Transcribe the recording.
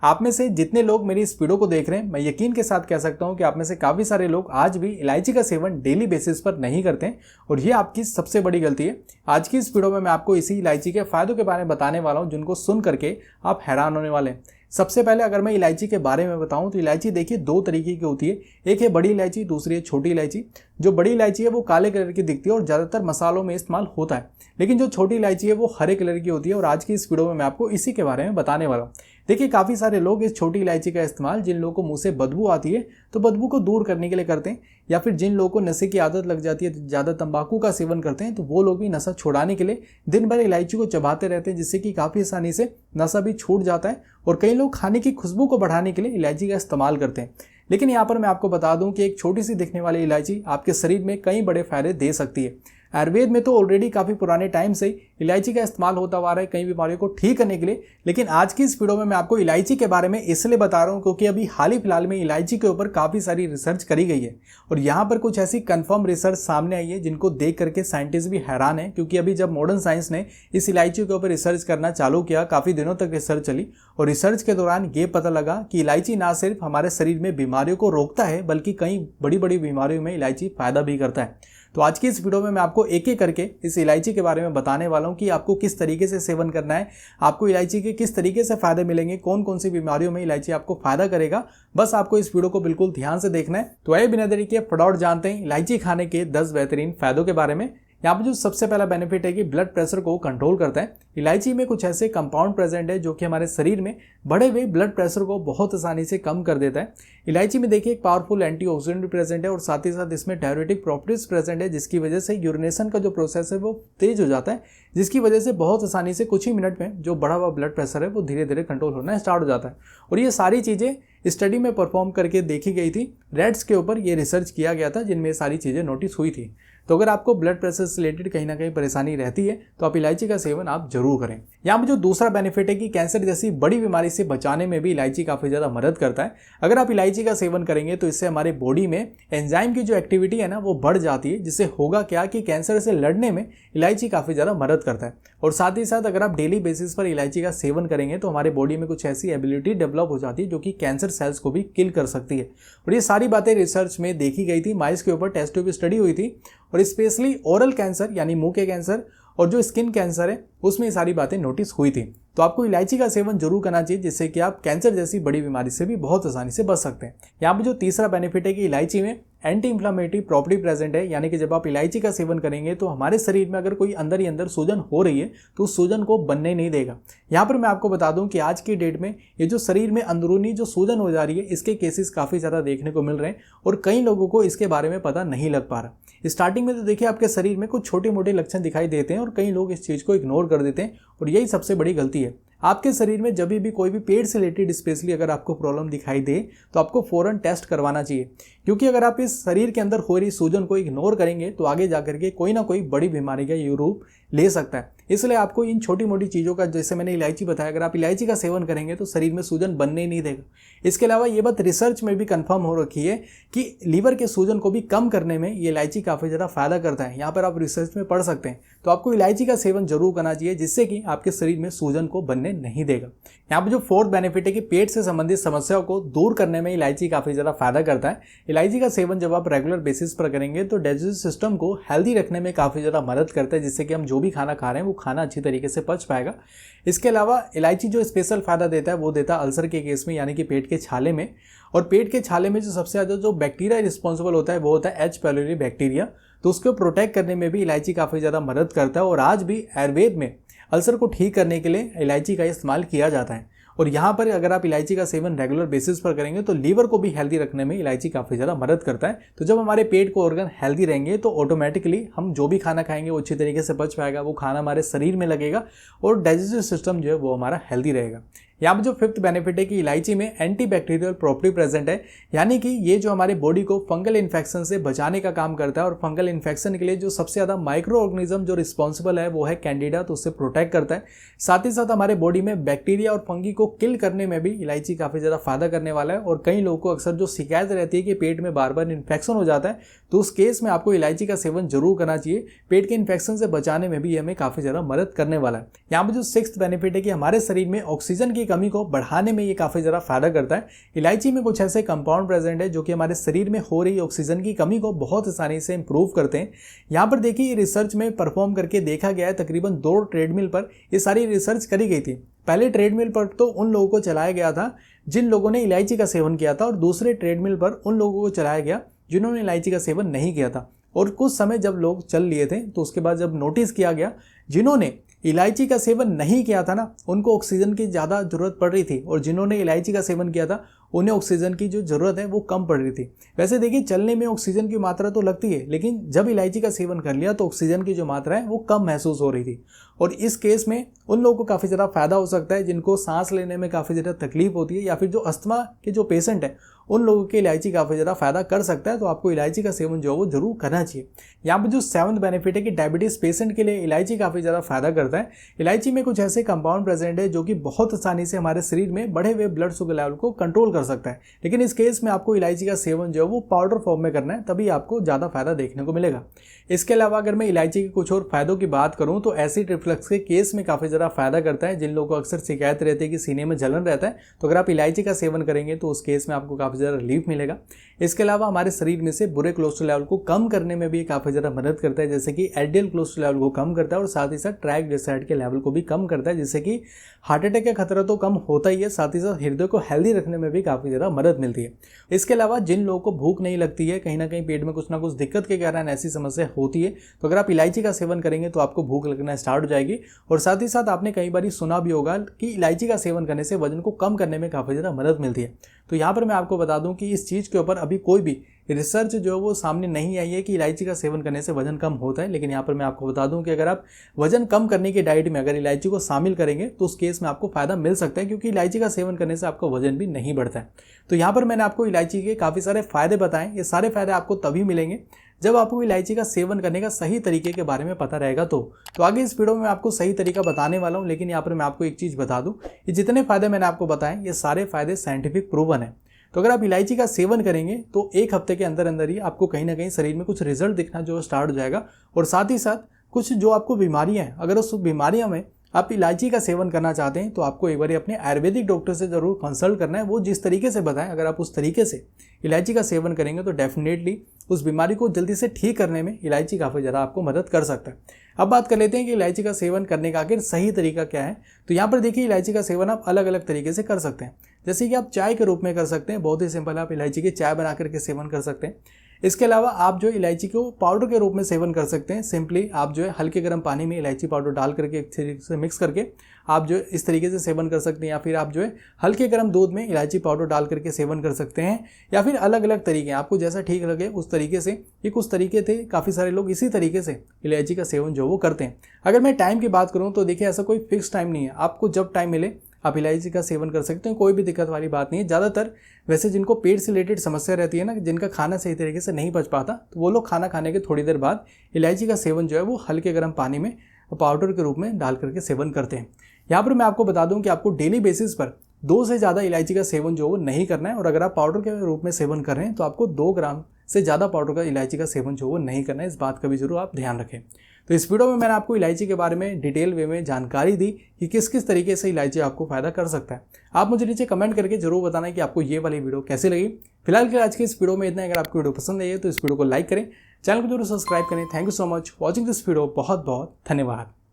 आप में से जितने लोग मेरी इस वीडियो को देख रहे हैं, मैं यकीन के साथ कह सकता हूं कि आप में से काफ़ी सारे लोग आज भी इलायची का सेवन डेली बेसिस पर नहीं करते हैं और ये आपकी सबसे बड़ी गलती है। आज की इस वीडियो में मैं आपको इसी इलायची के फ़ायदों के बारे में बताने वाला हूं, जिनको सुन करके आप हैरान होने वाले हैं। सबसे पहले अगर मैं इलायची के बारे में बताऊं तो इलायची देखिए दो तरीके की होती है। एक है बड़ी इलायची, दूसरी है छोटी इलायची। जो बड़ी इलायची है वो काले कलर की दिखती है और ज़्यादातर मसालों में इस्तेमाल होता है, लेकिन जो छोटी इलायची है वो हरे कलर की होती है और आज की इस वीडियो में मैं आपको इसी के बारे में बताने वाला हूँ। देखिए काफ़ी सारे लोग इस छोटी इलायची का इस्तेमाल जिन लोगों को मुंह से बदबू आती है तो बदबू को दूर करने के लिए करते हैं, या फिर जिन लोगों को नशे की आदत लग जाती है, ज़्यादा तंबाकू का सेवन करते हैं, तो वो लोग भी नशा छुड़ाने के लिए दिन भर इलायची को चबाते रहते हैं, जिससे कि काफ़ी आसानी से नशा भी छूट जाता है। और कई लोग खाने की खुशबू को बढ़ाने के लिए इलायची का इस्तेमाल करते हैं। लेकिन यहाँ पर मैं आपको बता दूं कि एक छोटी सी दिखने वाली इलायची आपके शरीर में कई बड़े फायदे दे सकती है। आयुर्वेद में तो ऑलरेडी काफ़ी पुराने टाइम से इलायची का इस्तेमाल होता हुआ रहा है कई बीमारियों को ठीक करने के लिए, लेकिन आज की इस वीडियो में मैं आपको इलायची के बारे में इसलिए बता रहा हूँ क्योंकि अभी हाल ही फिलहाल में इलायची के ऊपर काफ़ी सारी रिसर्च करी गई है और यहाँ पर कुछ ऐसी कन्फर्म रिसर्च सामने आई है जिनको देख करके साइंटिस्ट भी हैरान है। क्योंकि अभी जब मॉडर्न साइंस ने इस इलायची के ऊपर रिसर्च करना चालू किया, काफ़ी दिनों तक रिसर्च चली और रिसर्च के दौरान ये पता लगा कि इलायची ना सिर्फ हमारे शरीर में बीमारियों को रोकता है बल्कि कई बड़ी बड़ी बीमारियों में इलायची फ़ायदा भी करता है। तो आज की इस वीडियो में मैं आपको एक एक करके इस इलायची के बारे में बताने वाला हूं कि आपको किस तरीके से सेवन करना है, आपको इलायची के किस तरीके से फ़ायदे मिलेंगे, कौन कौन सी बीमारियों में इलायची आपको फ़ायदा करेगा। बस आपको इस वीडियो को बिल्कुल ध्यान से देखना है। तो आइए बिना देरी के फटाफट जानते हैं इलायची खाने के 10 बेहतरीन फ़ायदों के बारे में। यहाँ पर जो सबसे पहला बेनिफिट है कि ब्लड प्रेशर को कंट्रोल करता है। इलायची में कुछ ऐसे कंपाउंड प्रेजेंट है जो कि हमारे शरीर में बढ़े हुए ब्लड प्रेशर को बहुत आसानी से कम कर देता है। इलायची में देखिए एक पावरफुल एंटीऑक्सीडेंट भी प्रेजेंट है और साथ ही साथ इसमें डाययूरेटिक प्रॉपर्टीज प्रेजेंट है, जिसकी वजह से यूरिनेशन का जो प्रोसेस है वो तेज हो जाता है, जिसकी वजह से बहुत आसानी से कुछ ही मिनट में जो बढ़ा हुआ ब्लड प्रेशर है वो धीरे धीरे कंट्रोल होना स्टार्ट हो जाता है। और ये सारी चीज़ें स्टडी में परफॉर्म करके देखी गई थी, रेड्स के ऊपर ये रिसर्च किया गया था जिनमें सारी चीज़ें नोटिस हुई थी। तो अगर आपको ब्लड प्रेशर से रिलेटेड कहीं ना कहीं परेशानी रहती है तो आप इलायची का सेवन आप जरूर करें। यहाँ पर जो दूसरा बेनिफिट है कि कैंसर जैसी बड़ी बीमारी से बचाने में भी इलायची काफ़ी ज़्यादा मदद करता है। अगर आप इलायची का सेवन करेंगे तो इससे हमारे बॉडी में एंजाइम की जो एक्टिविटी है ना वो बढ़ जाती है, जिससे होगा क्या कि कैंसर से लड़ने में इलायची काफ़ी ज़्यादा मदद करता है। और साथ ही साथ अगर आप डेली बेसिस पर इलायची का सेवन करेंगे तो हमारे बॉडी में कुछ ऐसी एबिलिटी डेवलप हो जाती है जो कि कैंसर सेल्स को भी किल कर सकती है। और ये सारी बातें रिसर्च में देखी गई थी, माइस के ऊपर टेस्ट ट्यूब स्टडी हुई थी और स्पेशली ओरल कैंसर यानी मुंह के कैंसर और जो स्किन कैंसर है उसमें ये सारी बातें नोटिस हुई थी। तो आपको इलायची का सेवन जरूर करना चाहिए, जिससे कि आप कैंसर जैसी बड़ी बीमारी से भी बहुत आसानी से बच सकते हैं। यहाँ पर जो तीसरा बेनिफिट है कि इलायची में एंटी इंफ्लामेटरी प्रॉपर्टी प्रेजेंट है, यानी कि जब आप इलायची का सेवन करेंगे तो हमारे शरीर में अगर कोई अंदर ही अंदर सूजन हो रही है तो उस सूजन को बनने नहीं देगा। यहाँ पर मैं आपको बता दूं कि आज की डेट में ये जो शरीर में अंदरूनी जो सूजन हो जा रही है इसके केसेस काफ़ी ज़्यादा देखने को मिल रहे हैं और कई लोगों को इसके बारे में पता नहीं लग पा रहा। स्टार्टिंग में तो देखिए आपके शरीर में कुछ छोटे मोटे लक्षण दिखाई देते हैं और कई लोग इस चीज़ को इग्नोर कर देते हैं और यही सबसे बड़ी गलती है। आपके शरीर में जब भी कोई भी पेट से रिलेटेड स्पेशली अगर आपको प्रॉब्लम दिखाई दे तो आपको फ़ौरन टेस्ट करवाना चाहिए, क्योंकि अगर आप इस शरीर के अंदर हो रही सूजन को इग्नोर करेंगे तो आगे जाकर के कोई ना कोई बड़ी बीमारी का ये रूप ले सकता है। इसलिए आपको इन छोटी मोटी चीज़ों का, जैसे मैंने इलायची बताया, अगर आप इलायची का सेवन करेंगे तो शरीर में सूजन बनने ही नहीं देगा। इसके अलावा ये बात रिसर्च में भी कंफर्म हो रखी है कि लीवर के सूजन को भी कम करने में ये इलायची काफ़ी ज़्यादा फायदा करता है। यहाँ पर आप रिसर्च में पढ़ सकते हैं। तो आपको इलायची का सेवन जरूर करना चाहिए, जिससे कि आपके शरीर में सूजन को बनने नहीं देगा। यहाँ पर जो फोर्थ बेनिफिट है कि पेट से संबंधित समस्याओं को दूर करने में इलायची काफ़ी ज़्यादा फायदा करता है। इलायची का सेवन जब आप रेगुलर बेसिस पर करेंगे तो डाइजेस्टिव सिस्टम को हेल्दी रखने में काफ़ी ज़्यादा मदद करता है, जिससे कि हम जो भी खाना खा रहे हैं वो खाना अच्छी तरीके से पच पाएगा। इसके अलावा इलायची जो स्पेशल फायदा देता है वो देता है अल्सर के केस में, यानी कि पेट के छाले में। और पेट के छाले में जो सबसे ज़्यादा जो बैक्टीरिया रिस्पॉन्सिबल होता है वो होता है एच पाइलोरी बैक्टीरिया, तो उसको प्रोटेक्ट करने में भी इलायची काफ़ी ज़्यादा मदद करता है। और आज भी आयुर्वेद में अल्सर को ठीक करने के लिए इलायची का इस्तेमाल किया जाता है। और यहाँ पर अगर आप इलायची का सेवन रेगुलर बेसिस पर करेंगे तो लीवर को भी हेल्दी रखने में इलायची काफ़ी ज़्यादा मदद करता है। तो जब हमारे पेट को ऑर्गन हेल्दी रहेंगे तो ऑटोमेटिकली हम जो भी खाना खाएंगे वो अच्छी तरीके से पच पाएगा, वो खाना हमारे शरीर में लगेगा और डाइजेस्टिव सिस्टम जो है वो हमारा हेल्दी रहेगा। यहाँ पर जो फिफ्थ बेनिफिट है कि इलायची में एंटी बैक्टीरियल प्रॉपर्टी प्रेजेंट है, यानी कि ये जो हमारे बॉडी को फंगल इन्फेक्शन से बचाने का काम करता है। और फंगल इन्फेक्शन के लिए जो सबसे ज़्यादा माइक्रो ऑर्गेनिज्म जो रिस्पॉन्सिबल है वो है कैंडिडा, तो उससे प्रोटेक्ट करता है। साथ ही साथ हमारे बॉडी में बैक्टीरिया और फंगी को किल करने में भी इलायची काफ़ी ज़्यादा फायदा करने वाला है। और कई लोगों को अक्सर जो शिकायत रहती है कि पेट में बार बार इन्फेक्शन हो जाता है, तो उस केस में आपको इलायची का सेवन जरूर करना चाहिए। पेट के इन्फेक्शन से बचाने में भी हमें काफ़ी ज़्यादा मदद करने वाला है। यहाँ पर जो सिक्स्थ बेनिफिट है कि हमारे शरीर में ऑक्सीजन की की कमी को बढ़ाने में ये काफ़ी ज़्यादा फायदा करता है। इलायची में कुछ ऐसे कंपाउंड प्रेजेंट है जो कि हमारे शरीर में हो रही ऑक्सीजन की कमी को बहुत आसानी से इंप्रूव करते हैं। यहाँ पर देखिए ये रिसर्च में परफॉर्म करके देखा गया है, तकरीबन 2 ट्रेडमिल पर ये सारी रिसर्च करी गई थी। पहले ट्रेडमिल पर तो उन लोगों को चलाया गया था जिन लोगों ने इलायची का सेवन किया था, और दूसरे ट्रेडमिल पर उन लोगों को चलाया गया जिन्होंने इलायची का सेवन नहीं किया था। और कुछ समय जब लोग चल लिए थे तो उसके बाद जब नोटिस किया गया जिन्होंने इलायची का सेवन नहीं किया था ना, उनको ऑक्सीजन की ज़्यादा ज़रूरत पड़ रही थी, और जिन्होंने इलायची का सेवन किया था उन्हें ऑक्सीजन की जो ज़रूरत है वो कम पड़ रही थी। वैसे देखिए चलने में ऑक्सीजन की मात्रा तो लगती है, लेकिन जब इलायची का सेवन कर लिया तो ऑक्सीजन की जो मात्रा है वो कम महसूस हो रही थी। और इस केस में उन लोगों को काफ़ी ज़्यादा फायदा हो सकता है जिनको सांस लेने में काफ़ी ज़्यादा तकलीफ होती है, या फिर जो अस्थमा के जो पेशेंट है उन लोगों के इलायची काफ़ी ज़्यादा फायदा कर सकता है। तो आपको इलायची का सेवन जो है वो जरूर करना चाहिए। यहाँ पर जो 7वां बेनिफिट है कि डायबिटीज़ पेशेंट के लिए इलायची काफ़ी ज़्यादा फायदा करता है। इलायची में कुछ ऐसे कंपाउंड प्रेजेंट है जो कि बहुत आसानी से हमारे शरीर में बढ़े हुए ब्लड शुगर लेवल को कंट्रोल कर सकता है, लेकिन इस केस में आपको इलायची का सेवन जो है वो पाउडर फॉर्म में करना है, तभी आपको ज़्यादा फायदा देखने को मिलेगा। इसके अलावा अगर मैं इलायची के कुछ और फायदों की बात करूं तो एसिड रिफ्लक्स के केस में काफ़ी ज़्यादा फायदा करता है। जिन लोगों को अक्सर शिकायत रहती है कि सीने में जलन रहता है, तो अगर आप इलायची का सेवन करेंगे तो उस केस में आपको काफ़ी ज़्यादा रिलीफ मिलेगा। इसके अलावा हमारे शरीर में से बुरे कोलेस्ट्रॉल लेवल को कम करने में भी काफ़ी ज़्यादा मदद करता है, जैसे कि एलडीएल कोलेस्ट्रॉल लेवल को कम करता है, और साथ ही साथ ट्राइग्लिसराइड के लेवल को भी कम करता है, जिससे कि हार्ट अटैक का खतरा तो कम होता ही है, साथ ही साथ हृदय को हेल्दी रखने में भी काफ़ी ज़्यादा मदद मिलती है। इसके अलावा जिन लोगों को भूख नहीं लगती है, कहीं ना कहीं पेट में कुछ ना कुछ दिक्कत के कारण ऐसी समस्या होती है, तो अगर आप इलायची का सेवन करेंगे तो आपको भूख लगना स्टार्ट हो जाएगी। और साथ ही साथ आपने कई बार सुना भी होगा कि इलायची का सेवन करने से वजन को कम करने में काफ़ी ज़्यादा मदद मिलती है। तो यहाँ पर मैं आपको बता दूं कि इस चीज़ के ऊपर अभी कोई भी रिसर्च जो है वो सामने नहीं आई है कि इलायची का सेवन करने से वजन कम होता है, लेकिन यहाँ पर मैं आपको बता दूं कि अगर आप वजन कम करने की डाइट में अगर इलायची को शामिल करेंगे तो उस केस में आपको फायदा मिल सकता है, क्योंकि इलायची का सेवन करने से आपका वजन भी नहीं बढ़ता है। तो यहाँ पर मैंने आपको इलायची के काफ़ी सारे फायदे बताएं। ये सारे फायदे आपको तभी मिलेंगे जब आपको इलायची का सेवन करने का सही तरीके के बारे में पता रहेगा। तो आगे इस वीडियो में मैं आपको सही तरीका बताने वाला हूँ, लेकिन यहाँ पर मैं आपको एक चीज़ बता दूँ, ये जितने फायदे मैंने आपको बताएं ये सारे फायदे साइंटिफिक प्रूवन है। तो अगर आप इलायची का सेवन करेंगे तो 1 हफ्ते के अंदर अंदर ही आपको कहीं ना कहीं शरीर में कुछ रिजल्ट दिखना जो स्टार्ट हो जाएगा। और साथ ही साथ कुछ जो आपको बीमारियां हैं, अगर उस बीमारियों में आप इलायची का सेवन करना चाहते हैं तो आपको एक बार अपने आयुर्वेदिक डॉक्टर से ज़रूर कंसल्ट करना है। वो जिस तरीके से बताएं, अगर आप उस तरीके से इलायची का सेवन करेंगे तो डेफिनेटली उस बीमारी को जल्दी से ठीक करने में इलायची काफ़ी ज़्यादा आपको मदद कर सकता है। अब बात कर लेते हैं कि इलायची का सेवन करने का आखिर सही तरीका क्या है। तो यहाँ पर देखिए इलायची का सेवन आप अलग अलग तरीके से कर सकते हैं, जैसे कि आप चाय के रूप में कर सकते हैं। बहुत ही सिंपल, आप इलायची की चाय बना करके सेवन कर सकते हैं। इसके अलावा आप जो इलायची को पाउडर के रूप में सेवन कर सकते हैं। सिंपली आप जो है हल्के गर्म पानी में इलायची पाउडर डाल करके एक तरीके से मिक्स करके आप जो इस तरीके से सेवन कर सकते हैं, या फिर आप जो है हल्के गर्म दूध में इलायची पाउडर डाल करके सेवन कर सकते हैं, या फिर अलग अलग तरीके आपको जैसा ठीक लगे उस तरीके से। ये कुछ तरीके थे, काफ़ी सारे लोग इसी तरीके से इलायची का सेवन जो वो करते हैं। अगर मैं टाइम की बात करूँ तो देखिए ऐसा कोई फिक्स टाइम नहीं है, आपको जब टाइम मिले आप इलायची का सेवन कर सकते हैं, कोई भी दिक्कत वाली बात नहीं है। ज़्यादातर वैसे जिनको पेट से रिलेटेड समस्या रहती है ना, जिनका खाना सही तरीके से नहीं पच पाता, तो वो लोग खाना खाने के थोड़ी देर बाद इलायची का सेवन जो है वो हल्के गर्म पानी में पाउडर के रूप में डाल करके सेवन करते हैं। यहाँ पर मैं आपको बता दूं कि आपको डेली बेसिस पर 2 से ज़्यादा इलायची का सेवन जो वो नहीं करना है, और अगर आप पाउडर के रूप में सेवन कर रहे हैं तो आपको 2 ग्राम से ज़्यादा पाउडर का इलायची का सेवन जो वो नहीं करना है। इस बात का भी जरूर आप ध्यान रखें। तो इस वीडियो में मैंने आपको इलायची के बारे में डिटेल वे में जानकारी दी कि किस किस तरीके से इलायची आपको फायदा कर सकता है। आप मुझे नीचे कमेंट करके जरूर बताना कि आपको ये वाली वीडियो कैसी लगी। फिलहाल के आज के इस वीडियो में इतना। अगर आपको वीडियो पसंद आई है तो इस वीडियो को लाइक करें, चैनल को जरूर सब्सक्राइब करें। Thank you so much watching this video. बहुत बहुत धन्यवाद।